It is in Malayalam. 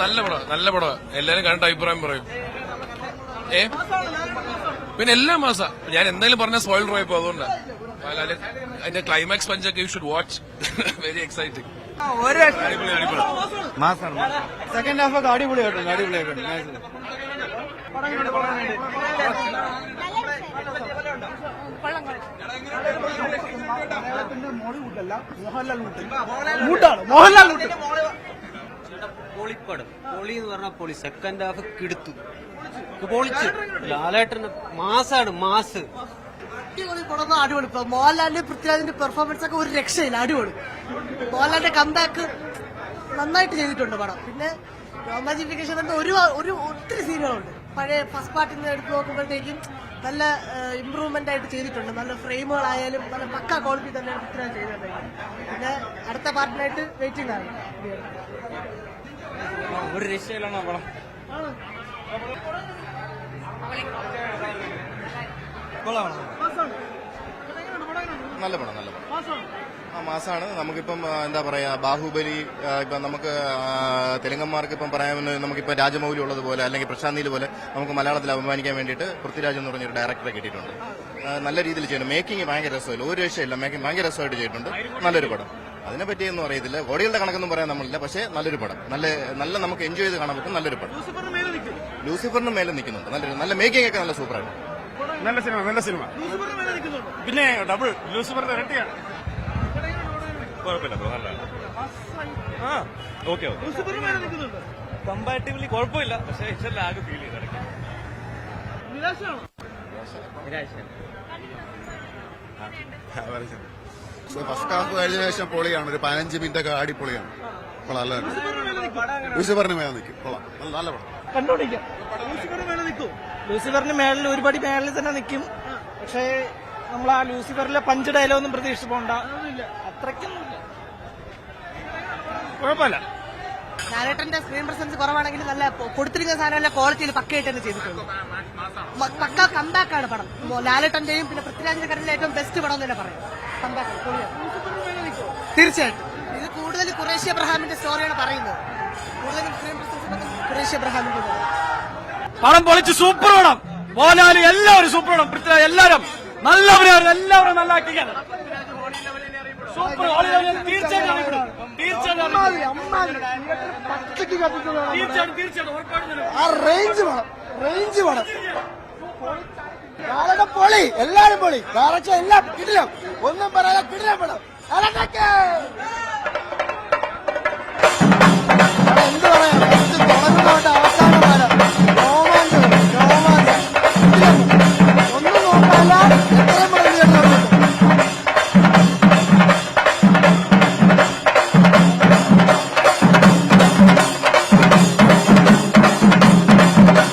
നല്ല പടം എല്ലാരും കണ്ടിട്ട് അഭിപ്രായം പറയും. പിന്നെ എല്ലാ മാസം ഞാൻ എന്തായാലും പറഞ്ഞ സ്പോയിലർ ആയിപ്പോ അതുകൊണ്ടാ. അതിന്റെ ക്ലൈമാക്സ് പഞ്ചൊക്കെ you should watch. Very exciting. Second half ഒക്കെ അടിപൊളിയായിട്ടുണ്ട്. മോഹൻലാൽ പൊളിപ്പടം. പൊളി എന്ന് പറഞ്ഞാൽ പൊളി. സെക്കൻഡ് ഹാഫ് കിടുത്തു പൊളിച്ചു. ലാലേട്ടന്റെ മാസാണ് മാസ്. അടിപൊളി. മോഹൻലാലിന്റെ പൃഥ്വിരാജിന്റെ പെർഫോമൻസ് ഒക്കെ ഒരു രക്ഷയില്ല. അടിപൊളി. മോഹൻലാലിന്റെ കംബാക്ക് നന്നായിട്ട് ചെയ്തിട്ടുണ്ട് പടം. പിന്നെ റൊമാൻറ്റിഫിക്കേഷൻ ഒത്തിരി സീനുകളുണ്ട്. പഴയ ഫസ്റ്റ് പാർട്ടിൽ നിന്ന് എടുത്ത് നോക്കുമ്പോഴത്തേക്കും നല്ല ഇമ്പ്രൂവ്മെന്റ് ആയിട്ട് ചെയ്തിട്ടുണ്ട്. നല്ല ഫ്രെയിമുകളായാലും നല്ല പക്ക ക്വാളിറ്റി തന്നെയാണ് പൃഥ്വിരാജ് ചെയ്തിട്ടുണ്ട്. പിന്നെ അടുത്ത പാർട്ടിനായിട്ട് വെയിറ്റിംഗ് ആണ്. ഒരു രക്ഷയിലാണ് പടം. നല്ല പടം മാസാണ്. നമുക്കിപ്പം എന്താ പറയാ, ബാഹുബലി ഇപ്പം നമുക്ക് തെലുങ്കന്മാർക്ക് ഇപ്പം പറയാൻ നമുക്കിപ്പോൾ രാജമൗലി ഉള്ളതുപോലെ അല്ലെങ്കിൽ പ്രശാന്ത് നീൽ പോലെ നമുക്ക് മലയാളത്തിൽ അഭിമാനിക്കാൻ വേണ്ടിയിട്ട് പൃഥ്വിരാജ് എന്ന് പറഞ്ഞൊരു ഡയറക്ടറെ കിട്ടിയിട്ടുണ്ട്. നല്ല രീതിയിൽ ചെയ്യുന്നു. മേക്കിംഗ് ഭയങ്കര രസമില്ല, ഒരു രക്ഷയില്ല. മേക്കിംഗ് ഭയങ്കര രസമായിട്ട് ചെയ്തിട്ടുണ്ട്. നല്ലൊരു പടം. അതിനെപ്പറ്റിയൊന്നും അറിയത്തില്ല, കോടികളുടെ കണക്കൊന്നും പറയാൻ നമ്മളില്ല. പക്ഷേ നല്ലൊരു പടം, നല്ല നമുക്ക് എൻജോയ് ചെയ്ത് കാണാൻ പറ്റും. നല്ലൊരു പടം. ലൂസിഫറിന് മേലെ നിൽക്കുന്നുണ്ട്. നല്ല മേക്കിംഗ് ഒക്കെ നല്ല സൂപ്പറാണ്. നല്ല സിനിമ. പിന്നെ ഡബിൾ ലൂസിഫറിന്റെ ഇരട്ടിയാണ്. കുഴപ്പമില്ല, ഓക്കെ കമ്പാരിറ്റീവ്ലി കുഴപ്പമില്ല. പക്ഷേ ആകെ ഫീൽ ചെയ്ത് ഫസ്റ്റ് ഹാഫ് കഴിഞ്ഞ ശേഷം പൊളിയാണ്. ഒരു 15 മിനിറ്റ് ഒക്കെ അടിപൊളിയാണ്. ലൂസിഫറിന് മേലെ നിൽക്കും. നല്ല പടം. കണ്ടോണ്ടിരിക്കാം. ലൂസിഫറിന് മേളിൽ ഒരുപടി മേളിൽ തന്നെ നിൽക്കും. പക്ഷേ നമ്മൾ ആ ലൂസിഫറിലെ പഞ്ച് ഡയലോഗൊന്നും പ്രതീക്ഷിച്ച് പോകണ്ട. അത്രയ്ക്കൊന്നും കുഴപ്പമില്ല. ലാലേട്ടന്റെ സ്ക്രീൻ പ്രസൻസ് കുറവാണെങ്കിൽ നല്ല കൊടുത്തിരിക്കുന്ന സാധനം നല്ല ക്വാളിറ്റിയിൽ പക്കയായിട്ട് തന്നെ ചെയ്തിട്ടുണ്ട്. പക്ക കംബാക്കാണ് പടം. ലാലേട്ടന്റെയും പിന്നെ പൃഥ്വിരാജിന്റെ കറിയിലെ ഏറ്റവും ബെസ്റ്റ് പടം തന്നെ പറയും. കംബാക്ക് തീർച്ചയായിട്ടും. ഇത് കൂടുതൽ ഖുറേഷി അബ്രഹാമിന്റെ സ്റ്റോറിയാണ് പറയുന്നത്. കൂടുതലും സ്ക്രീൻ പ്രസൻസ് ഖുറേഷി അബ്രഹാമിന്റെ പടം പൊളിച്ച് സൂപ്പർ പടം. മോഹൻലാൽ എല്ലാവരും സൂപ്പർ പടം. പൃഥ്വിരാജ് എല്ലാവരും നല്ലവരാണ്. എല്ലാവരും നല്ല ആക്ടിങ്ങാണ്. സൂപ്പർ. തീർച്ചയായിട്ടും പൊളി. എല്ലാരും പൊളി. എല്ലാം കിടിലം. ഒന്നും പറയാതെ കിടിലം പടം.